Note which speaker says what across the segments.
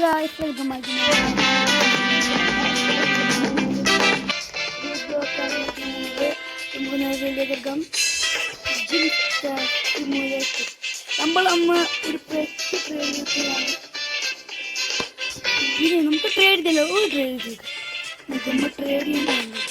Speaker 1: Life എടുക്കുമ്പോൾ നമ്മളമ്മ ഒരു pet trade ഇത് നമുക്ക് ട്രേഡ് ചെയ്തല്ലോ. ഒരു ട്രേഡ് ചെയ്ത് നമ്മൾ ട്രേഡ് ചെയ്യുന്നുണ്ട്.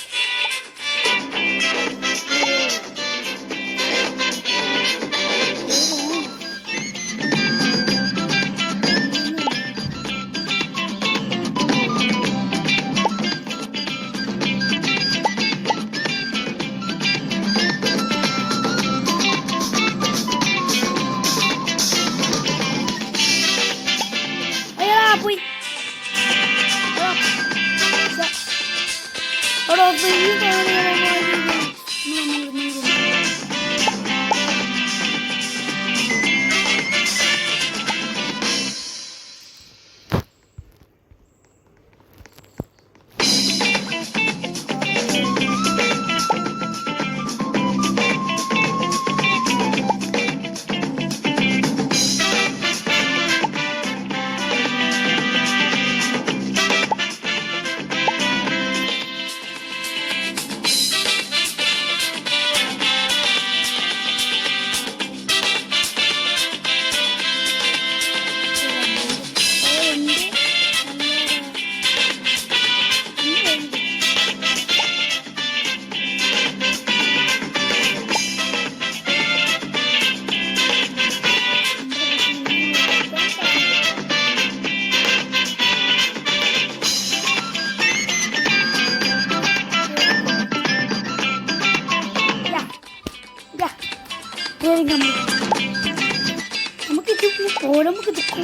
Speaker 1: പോയി നമുക്ക് നിൽക്കും.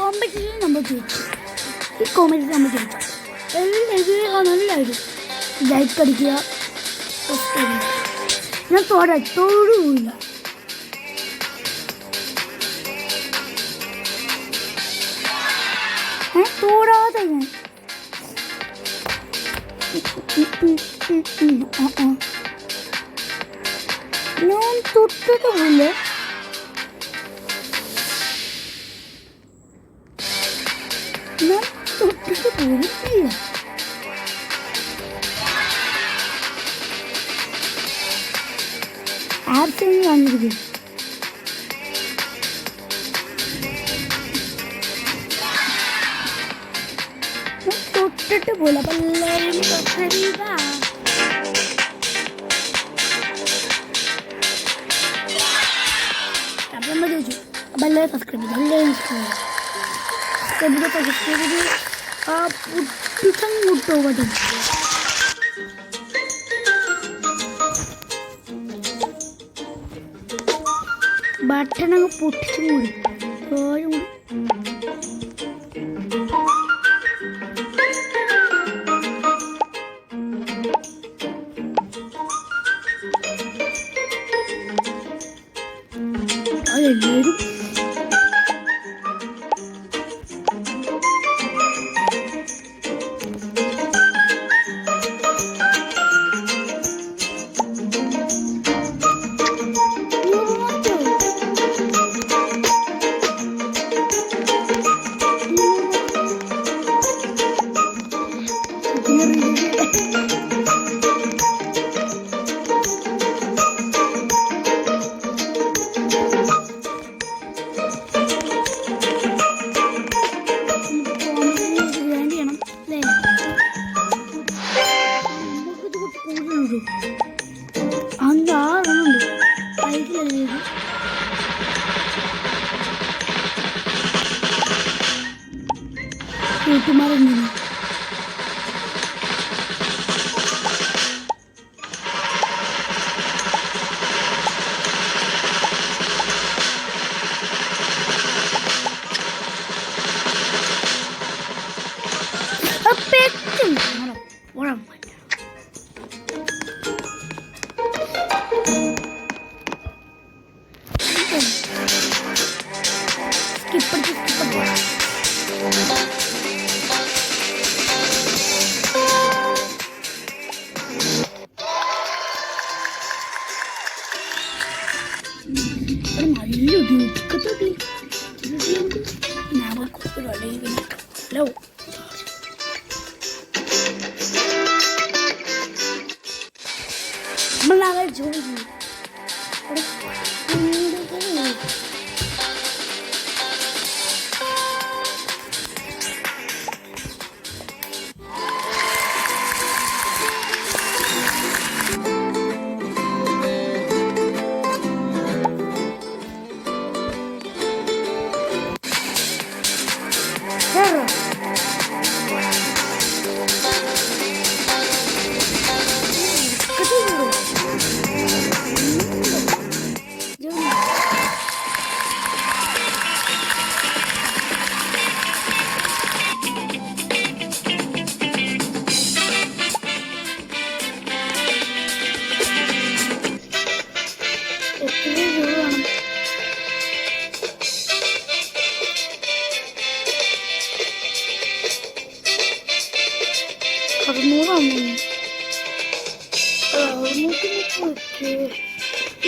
Speaker 1: Commission number 2. This comedy number 2. Like Kadikia. Not what I told you. Non tutto da vuole. Non tutto da vuole. Absent language. ഇട്ടിട്ട് പോലെ അപ്പം എല്ലാവരും സബ്സ്ക്രൈബ് ചെയ്യുക. അപ്പം നമ്മൾ ചോദിച്ചു അപ്പം എല്ലാവരും സബ്സ്ക്രൈബ് ചെയ്തു. എല്ലാവരും സബ്സ്ക്രൈബ് ചെയ്ത് ആ പുട്ടിസം കൂട്ടോ പറ്റും. ബട്ടണങ്ങ് പൊട്ടിച്ചും കൂടി ഓരും അതെല്ലാവരും അഞ്ചാറുണ്ട് ബൈക്കിലല്ലേ കൂട്ടുമാരെങ്ങനെ ഓണം നല്ല ദുഃഖത്തോടെ ഹലോ നമ്മളാകെ ജോലി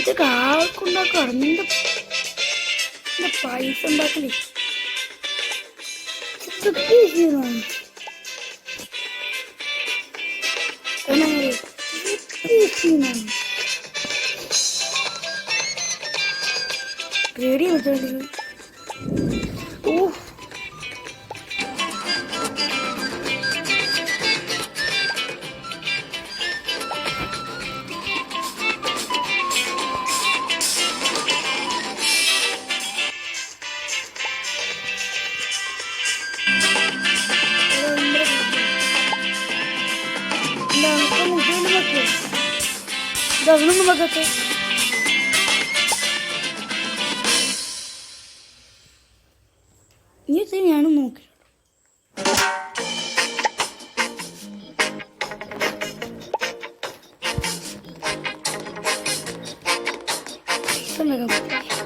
Speaker 1: ഇതൊക്കെ ആൾക്കുണ്ടാക്കുക എന്താ പൈസ ഉണ്ടാക്കലേ പേടിയാ ഓ ഇതൊന്നും നോക്കട്ടെ ഇനി തന്നെയാണ് നോക്കി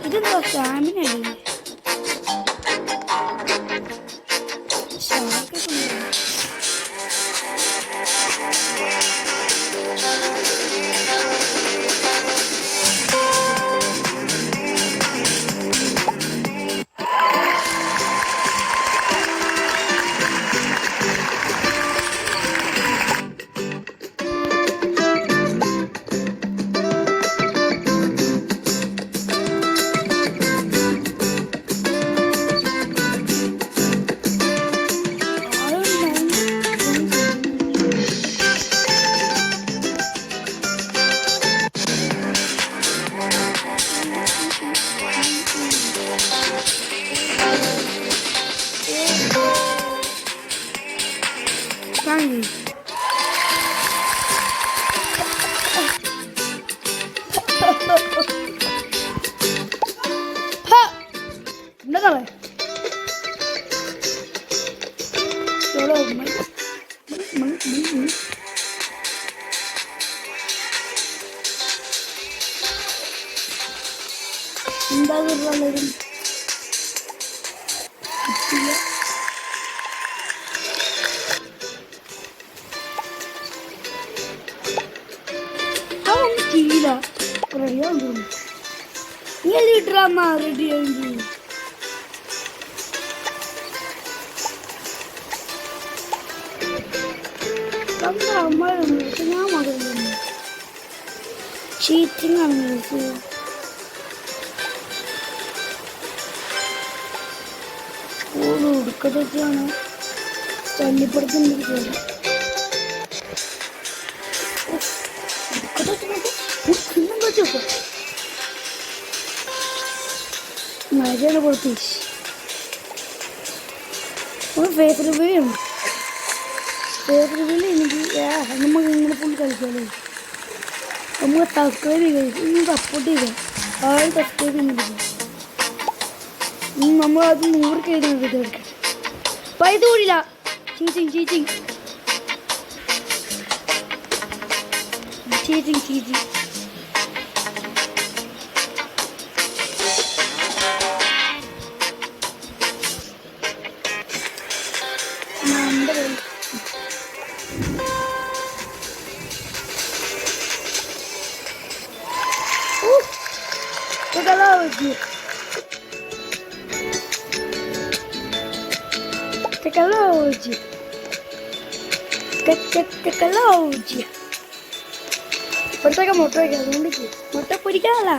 Speaker 1: ഇതെന്താ സ്റ്റാമിനല്ലേ വാങ്ങി എന്താ എന്താ ചെയ്യില്ല റെഡിയാവും തോന്നുന്നു നീ ഡ്രാമ റെഡിയായി അമ്മ ഞാൻ മകളുന്നു ചീറ്റിംഗ് ആണ് ഉടുക്കതൊക്കെയാണ് തല്ലിപ്പുറത്തുണ്ട് മഴയാണ് പുറത്ത് ഫേസ് റിവ്യൂ എനിക്ക് നമുക്ക് ഇങ്ങനെ ഫുൾ കളിക്കാമല്ലോ നമുക്ക് സബ്സ്ക്രൈബ് ചെയ്ത് ഇനി സപ്പോർട്ട് ചെയ്താൽ ആരും സബ്സ്ക്രൈബ് ചെയ്യുന്നില്ല നമ്മളത് 100 കഴിഞ്ഞ് എടുക്കാം പൈസ കൂടില്ല cheating cheating cheating cheating Tecnology. ഇപ്പോഴത്തേക്ക് മുട്ട വയ്ക്കാം അതുകൊണ്ട് മുട്ട പൊരിക്കാനല്ല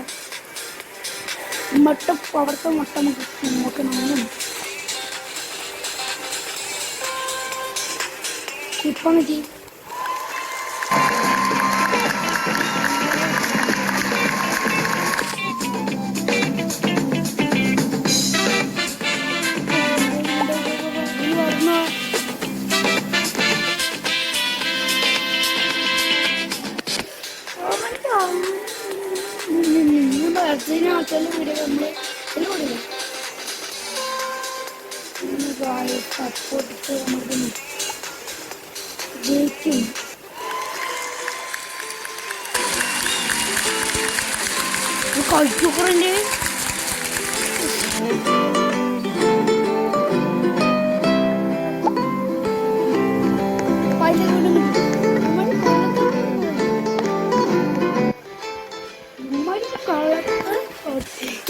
Speaker 1: മുട്ട അവിടുത്തെ മുട്ട നമുക്ക് നോക്കണം ഇപ്പം ചെയ്യും സപ്പോർട്ട് നമുക്ക് ജയിക്കും കളിച്ചോക്കറല്ലേ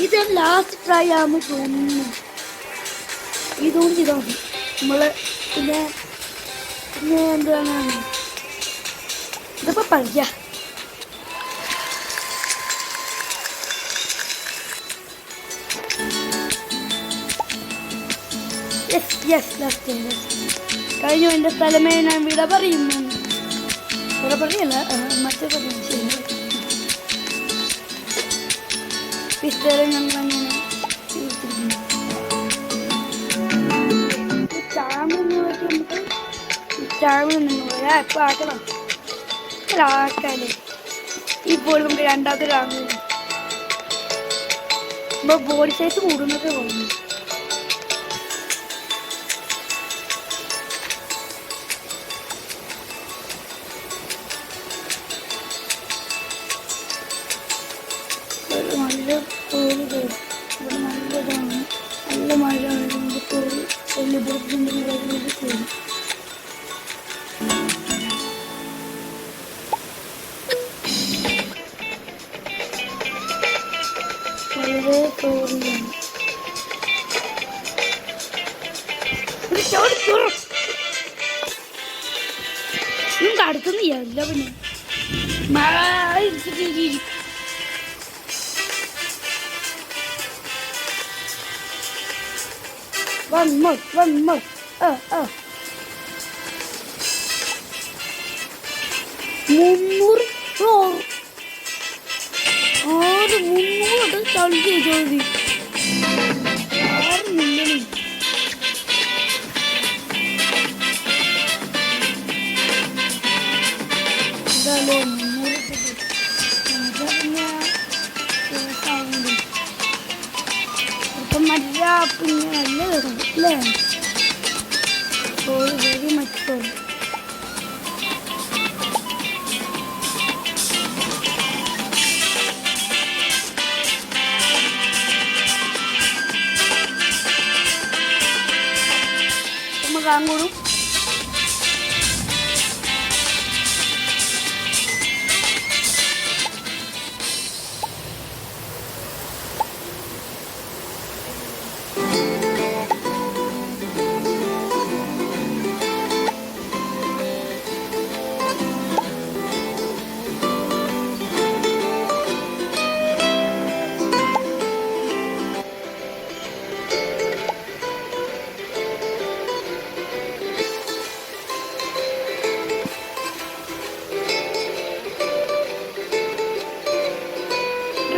Speaker 1: ഇത് ലാസ്റ്റ് ട്രൈ ആകുമ്പോൾ തോന്നുന്നു ഇതുകൊണ്ട് ചെയ്താൽ മതി നമ്മള് പിന്നെ എന്താണ് ഇതിപ്പോ പഠിക്കാം കഴിഞ്ഞു എൻ്റെ സ്ഥലമേ ഞാൻ വിട പറയുന്നു വിട പറയല്ല മറ്റേ പറയും പിസ്തേറെ ഞങ്ങൾ അങ്ങനെ ഇപ്പൊ ആക്കണം ആക്കാല്ലേ ഇപ്പോൾ നമുക്ക് രണ്ടാമത്തെ രാമ ബോഡി സൈസ് കൂടുന്നൊക്കെ തോന്നുന്നു നല്ല തോല് കയറും ഇവിടെ നല്ലതാണ് നല്ല മഴ നമുക്ക് തോല് സെലിബ്രേറ്റ് ചെയ്യും വളരെ തോന്നിയാണ് അടുത്തുനിന്ന് എല്ലാ പിന്നെ one more 300 തള്ളി ചോദി 6 മില്യൺ കിട്ടിയല്ലോ 300 കിട്ടി. പിന്നെ ഇപ്പം മറ്റേ പിന്നെ നല്ല കിട്ടും അല്ലേ? Very much sorry. നമുക്ക് അങ്ങോട്ടും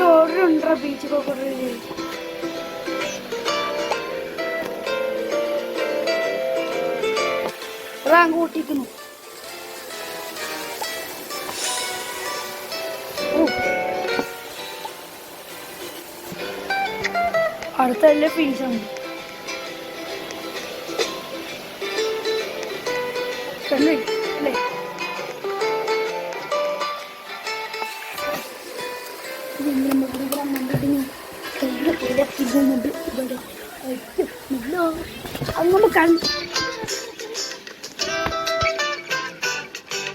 Speaker 1: ഓർഡർ ഉണ്ടോ ബീച്ച് പോക്കോട്ട് റാങ്ക് കൂട്ടിക്കുന്നു. അടുത്തല്ലേ ഫീസാണ് അല്ലേ?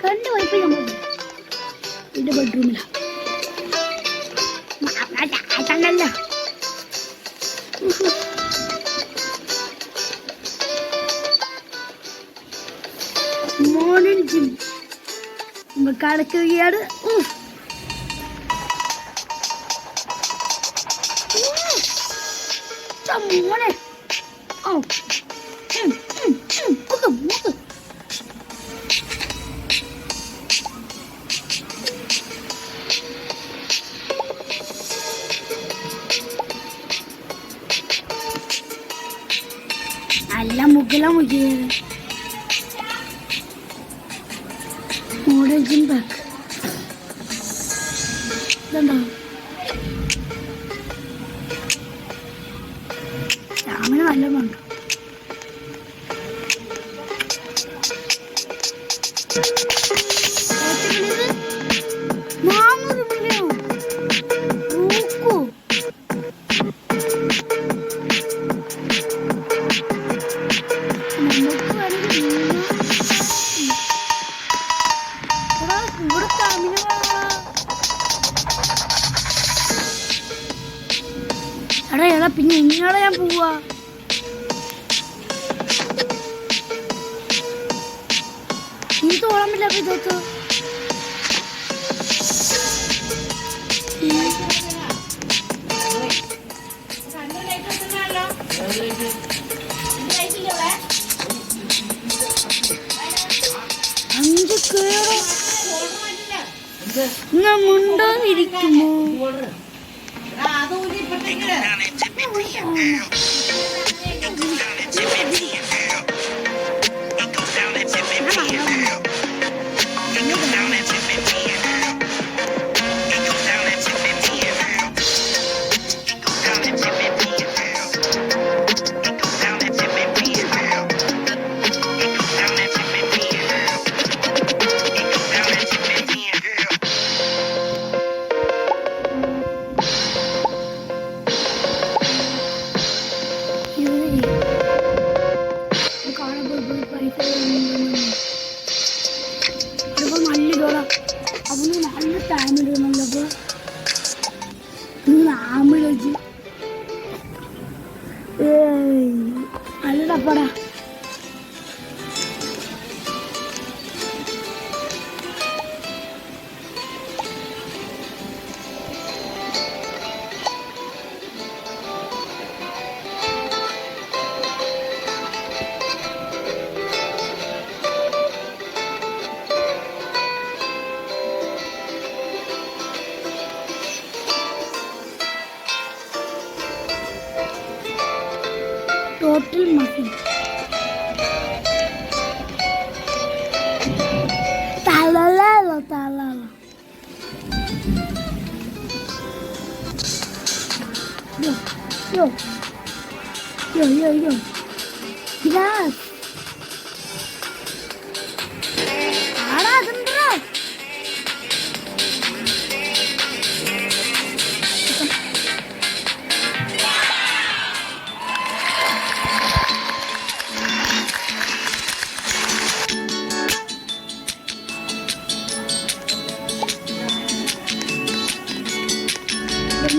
Speaker 1: കണ്ട് വൈപ്പ് നമ്മൾ എന്റെ ബെഡ്റൂമില മോർണിംഗ് ജിം നമ്മൾ കടക്കുകയാണ്. മോനെ നല്ല മുഗല മുഖ്യത് മോഡൽ ബാക്ക് ഇതുണ്ടോ? രാമന് നല്ല പണ്ട് എടാ എടാ പിന്നെ ഇങ്ങോട്ട് ഞാൻ പോവാ. നീ തോളാൻ പറ്റില്ല. അപ്പൊ ഇതൊക്കെ അഞ്ച് കേറോ മുണ്ടോന്നിരിക്കുമോ? അവന് നല്ല ടൈമിടുന്നുള്ളപ്പോൾ ആമ്പിളേക്ക് നല്ലടപ്പടാ. टोटल मफिन ताला അയ്യോ ഗ്ലാസ് ആടാ അതെന്താ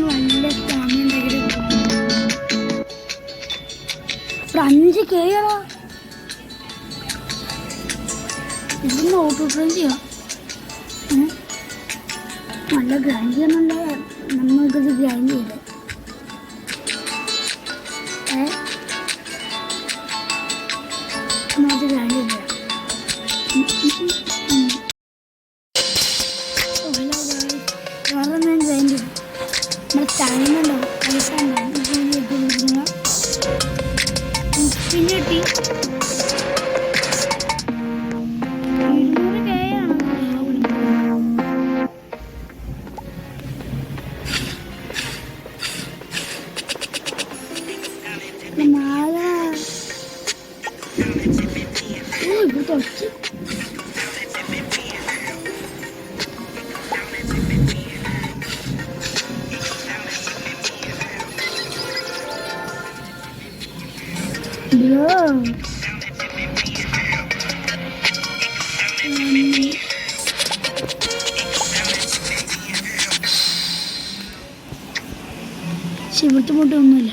Speaker 1: നല്ല സ്റ്റാമിന ഉണ്ടെങ്കിൽ 5K ആണോ ഇതൊന്ന് ഓട്ടോ ട്രെയിൻ ചെയ്യാം നല്ല ഗ്രൈൻഡ് ചെയ്യാനുള്ള നമ്മൾക്കത് ഗ്രൈൻഡ് ചെയ്ത് നമുക്ക് ഗ്രൈൻഡ് ചെയ്യാം വേറെ ഞാൻ ഗ്രൈൻഡ് ചെയ്തു നമ്മുടെ ടൈം ഉണ്ടാവും പൈസ ഉണ്ടാവും പിന്നെ കിട്ടി 200K ആണ് മാല ഇവിടെ തുടച്ച് ഇവിടുത്തെ മുട്ട ഒന്നുമില്ല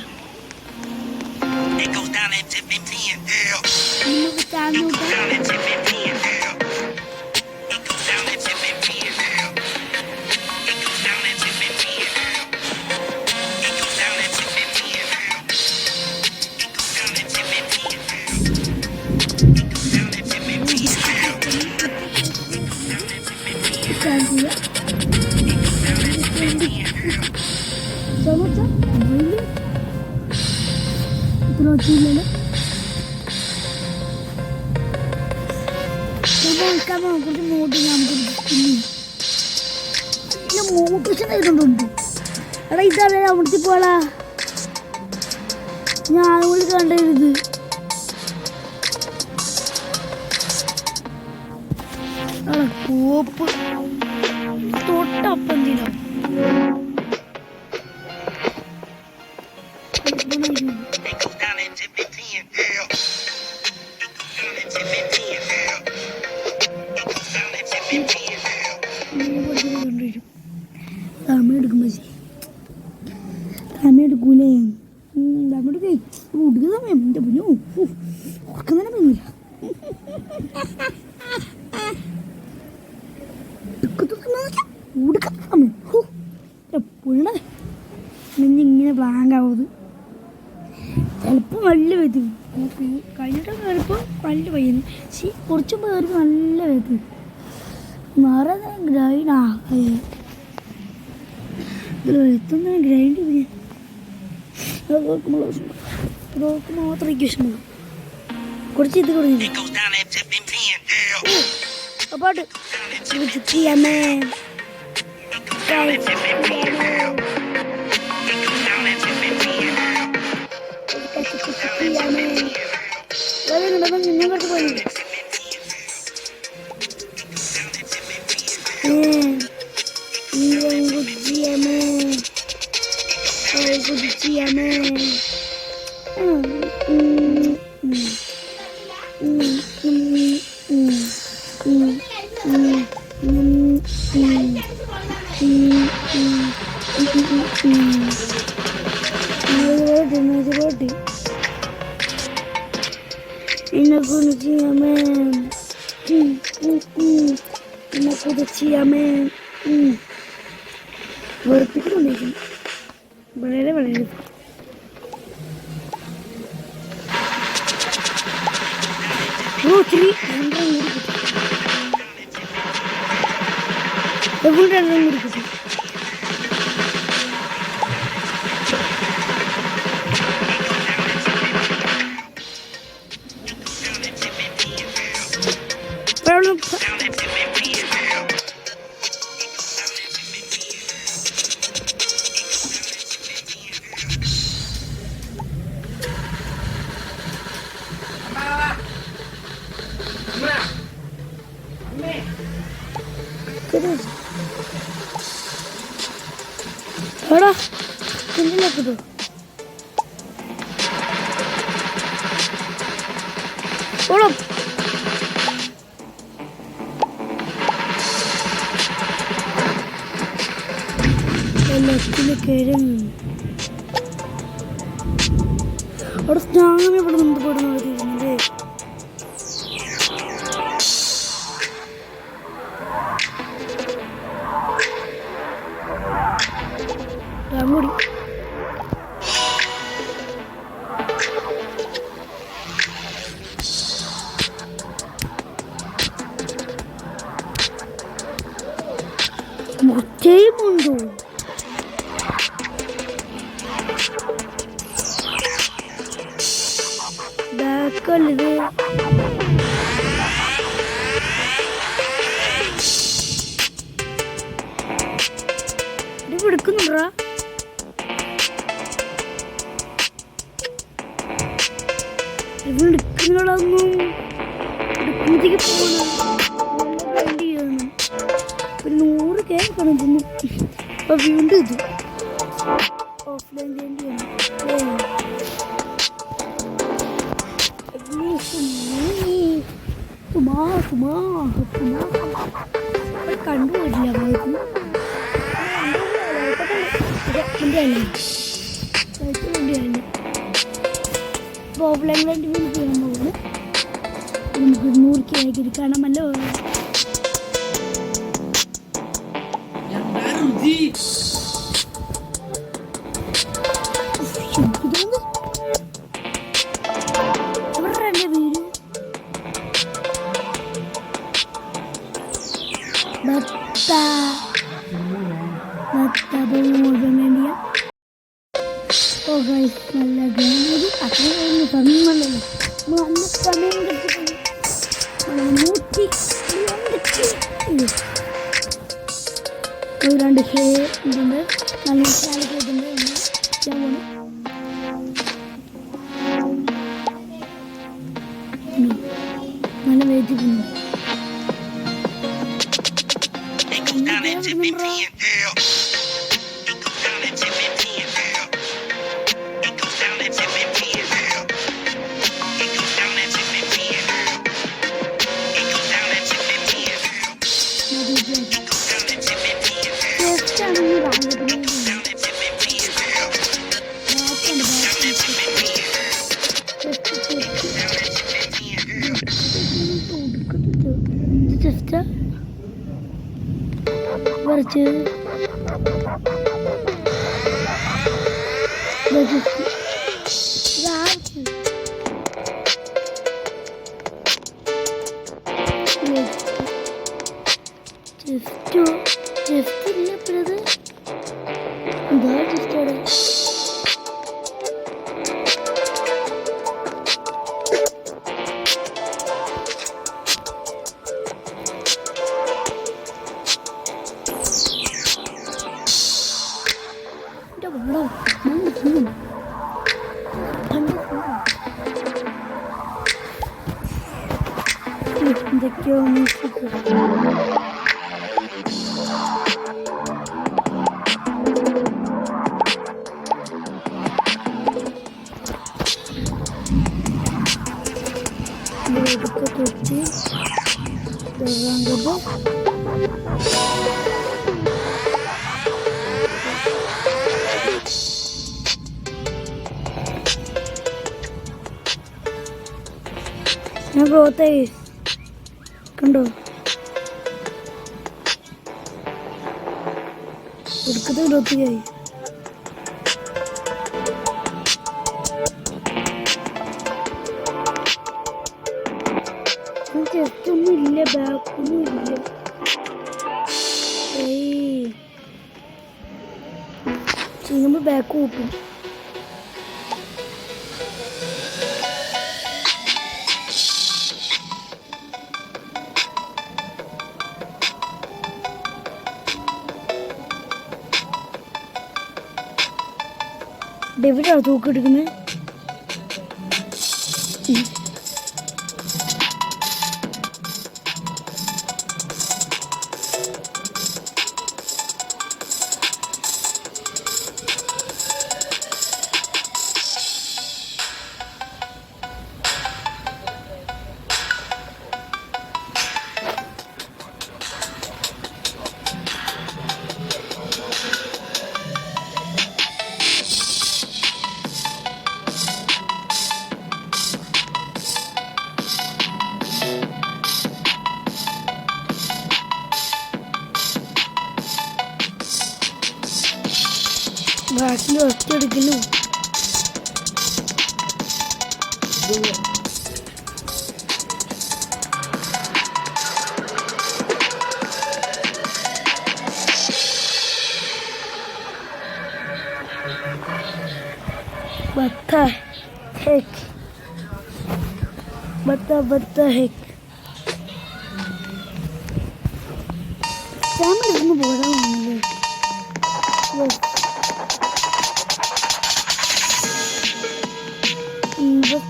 Speaker 1: നമുക്ക് ചാർജ് ഇത്രയില്ലല്ലോ കുറച്ച് മോട്ട് ഞാൻ മോട്ടിവേഷൻ തരുന്നുണ്ട് എടാ ഇതല്ലേ അവിടുത്തെ പോളാ ഞാൻ കൂടി കണ്ടത് കോപ്പ് തൊട്ടപ്പം എന്തിനോ സമയെടുക്കൂലേ സമയെടുക്കേ ഉടുക്ക സമയം എൻ്റെ പൊന്നു ഉറക്കം തന്നെ പൊന്നില്ല ഉടുക്ക സമയം പൊണ്ണ ഇങ്ങനെ ബ്ലാങ്ക് ആവുന്നത് ചിലപ്പോൾ നല്ല വെത്ത് കഴിഞ്ഞിട്ട് കയറിപ്പോൾ നല്ല പയ്യുന്നു പക്ഷേ കുറച്ച് പേർക്ക് നല്ല വെത്ത് വേറെ ഗ്രൈൻഡ് ഇതിലെത്തുന്ന ഗ്രൈൻഡ് മാത്രം വിഷമം കുറച്ച് ഇത് പാട്ട് ചെയ്യാമേ നിങ്ങൾക്ക് പോയി വെറുപ്പിക്കുന്നുണ്ടായിരിക്കും വളരെ വളരെ കിട്ടും എടാ കിണ്ടിലേക്കിട്ടു ഓളം കിഴങ്ങ് അവിടെ സ്നാനം ഇവിടെ നിന്ന് പെടുന്നവരില്ലേ രാമൂടി മുറ്റയുമുണ്ടോ ബാക്കല്ലിത് ഇത് എടുക്കുന്നുണ്ടാ ഇത് എടുക്കുന്നതൊന്നും എടുക്കുന്നതിക്ക് പോകണം വേണ്ടി ചെയ്യണം ഒരു 100 കേൾക്കണം ഇതൊന്നും അപ്പൊ വീണ്ടും ഇത് ഓഫ്ലൈൻ വേണ്ടി കണ്ടുപോയിട്ടില്ല ഓഫ്ലൈൻ വേണ്ടി ചെയ്യാൻ പോകുന്നത് നമുക്ക് 100 കേൾക്കിത് കാണാമല്ലോ നല്ല ഗെയിം അത്രയും സമയമല്ലല്ലോ നല്ല സമയം കിട്ടിയിട്ടുണ്ട് 2 ഷേ ഇതുണ്ട് നല്ല ചാലക്കുണ്ട് നല്ല വെയിറ്റിട്ടുണ്ട് കുറച്ച് ഇല്ലപ്പോഴത് എന്താ ജസ്റ്റോടെ എന്തൊക്കെയോ തൊട്ടി ഞാൻ ഗ്രോത്ത് കണ്ടോ ഒടുക്കത്തെ ഗ്രോത്തിയായി ചെസ്റ്റൊന്നും ഇല്ല ബാക്കൊന്നും ഇല്ല ചെയ്യുമ്പോൾ ബാക്ക് കൂട്ടും ഡെവിഡാണ് തൂക്കെടുക്കുന്നത് കാട്ടിൽ ഒറ്റ എടുക്കലോ. What the heck? What the heck? Camera ഒന്ന് പോരാ വന്നത്.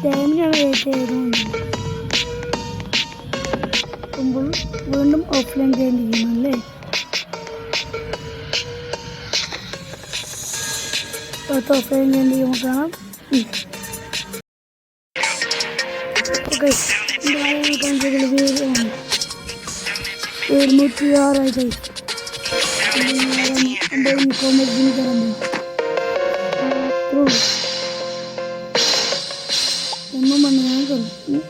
Speaker 1: സ്റ്റാമിനാണ് ഏറ്റവും വീണ്ടും ഓഫ്ലൈൻ ചെയ്യേണ്ടിയിരിക്കുന്നു അല്ലേ? ഓഫ്ലൈൻ ചെയ്യേണ്ടി നമുക്ക് കാണാം. ഓക്കെ 706 ഒന്നും വന്ന് ഞാൻ കളിക്കും.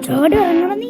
Speaker 1: ചാടി ഇറങ്ങണം നീ.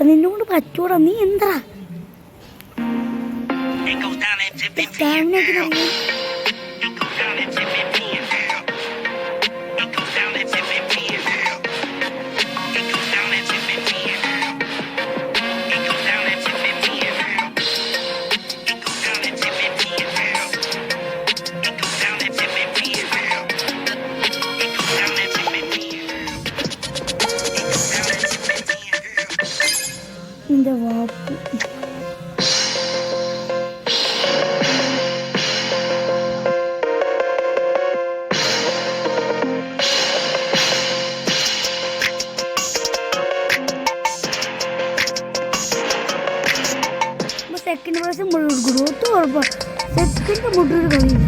Speaker 1: നിന്നോട് പറ്റൂടാ, നീ എന്താ നിന്റെ വാപ്പ്? സെക്കൻഡ് പ്രാവശ്യം ഗ്രോത്ത് കുഴപ്പമില്ല. സെക്കൻഡ് മുട്ടൊരു കളിയില്ല.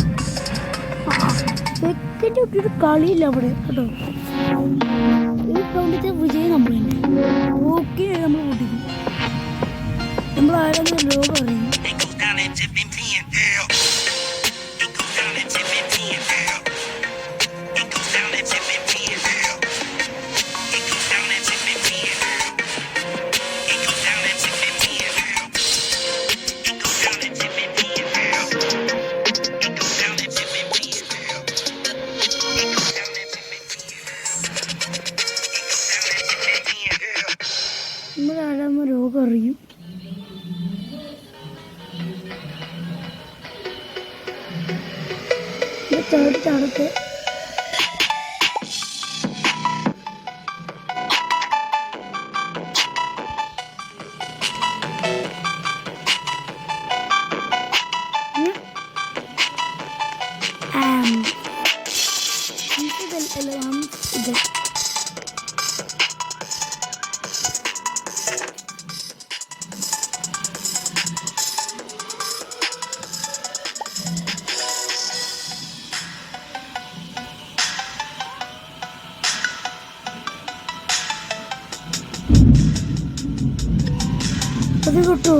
Speaker 1: സെക്കൻഡ് മുട്ടൊരു കളിയില്ല അവിടെ കേട്ടോ. ഈ ഗ്രൗണ്ടിൽ വിജയം നമ്മൾ തന്നെ. ഓക്കെ നമ്മൾ പൊട്ടിക്കും. നമ്മൾ ആരെങ്കിലും ലോകം അറിയും. നമ്മൾ ആരാകുമ്പോൾ ലോകം അറിയും. ചാടത്തെ അത് കിട്ടൂ.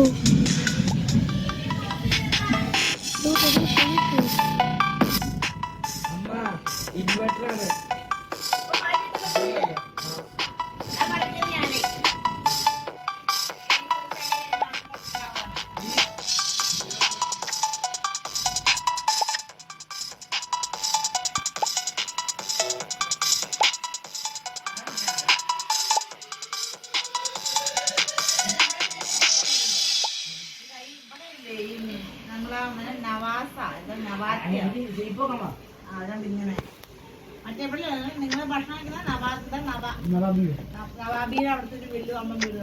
Speaker 2: നവാസ നവാത്യ ഇങ്ങനെ മറ്റേ നിങ്ങൾ ഭക്ഷണം നവാബിയുടെ അവിടുത്തെ ഒരു വലിയ അമ്മ വീട്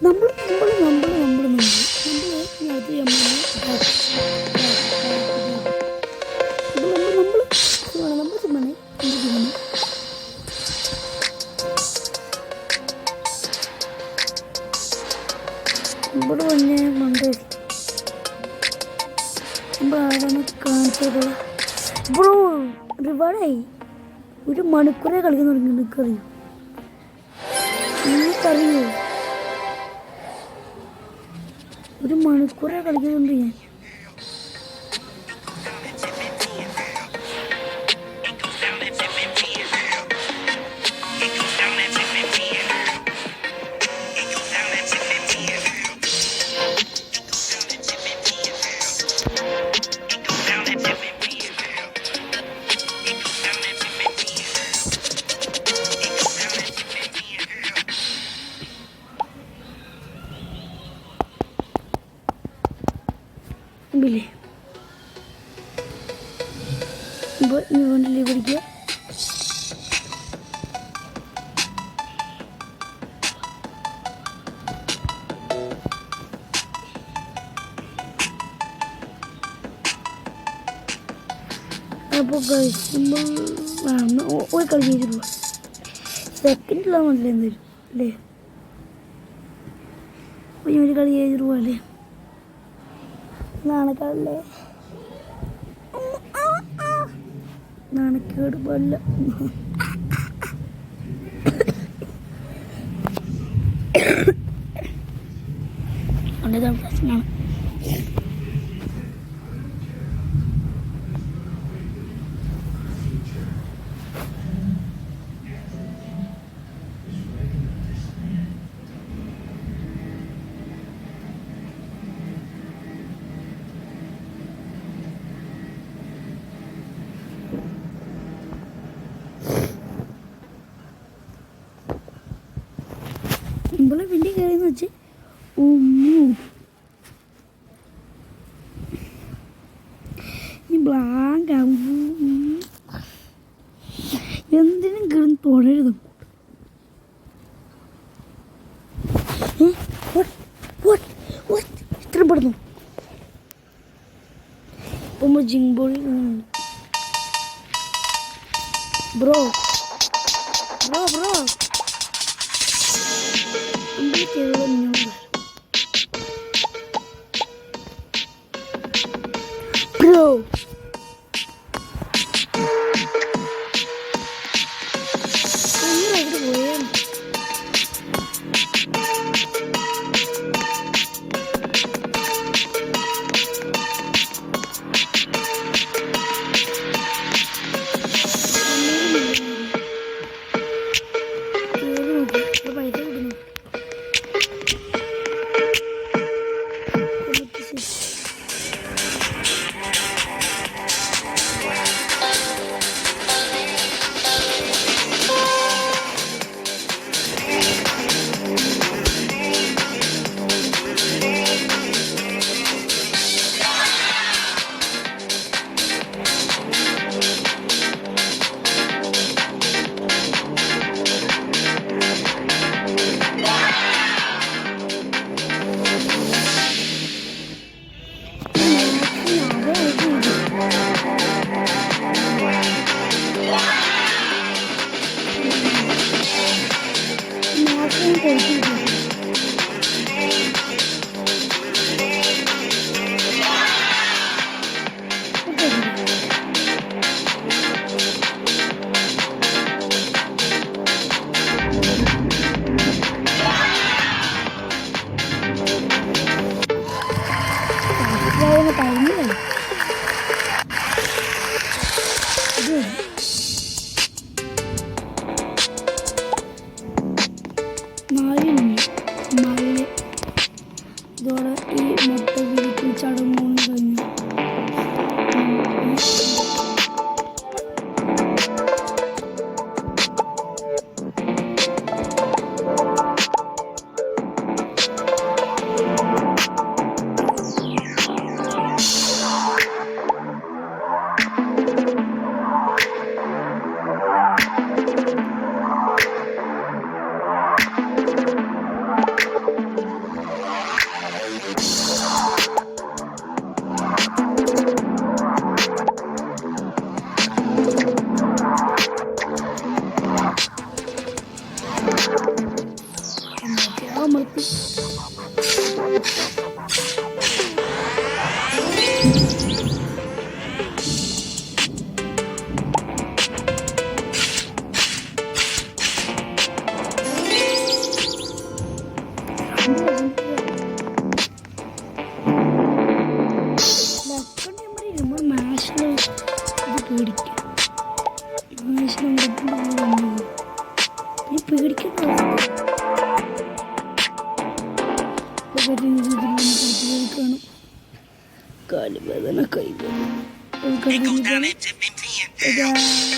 Speaker 1: നമ്മൾ ഇവിടെ വന്നെ മണ്ടേ ആരാണ് കാണിച്ചത് ബ്രോ റിവാർഡായി 1 മണിക്കൂറേ കളിക്കാൻ തുടങ്ങി നിങ്ങൾക്കറിയോ 1 മണിക്കൂറേ കളിക്കുന്നുണ്ട് ഞാൻ Bili. Buat ni orang deliver dia. Apa guys? Oh kali ni dulu. Second lama lagi le. Oh ini kali ni dulu le. നാണക്കാടല്ലേ നാണക്കേട് പോലെ പ്രശ്നമാണ് ഇവിടെ വലിയ കയറിയെന്ന് വെച്ച് ഈ ബ്ലാങ്ക് എന്തിനും കിടന്ന് തുടരുത് ഇഷ്ടപ്പെടുന്നു ഇപ്പം ജിങ്ബോളി bro bro bro Bro. Ini lagi goyang. നമ്മൾ മാഷിന് ഇത് പേടിക്കാം. മാഷിന് ഈ പേടിക്കുന്ന കാണും. കാലുവേദന കൈവേദന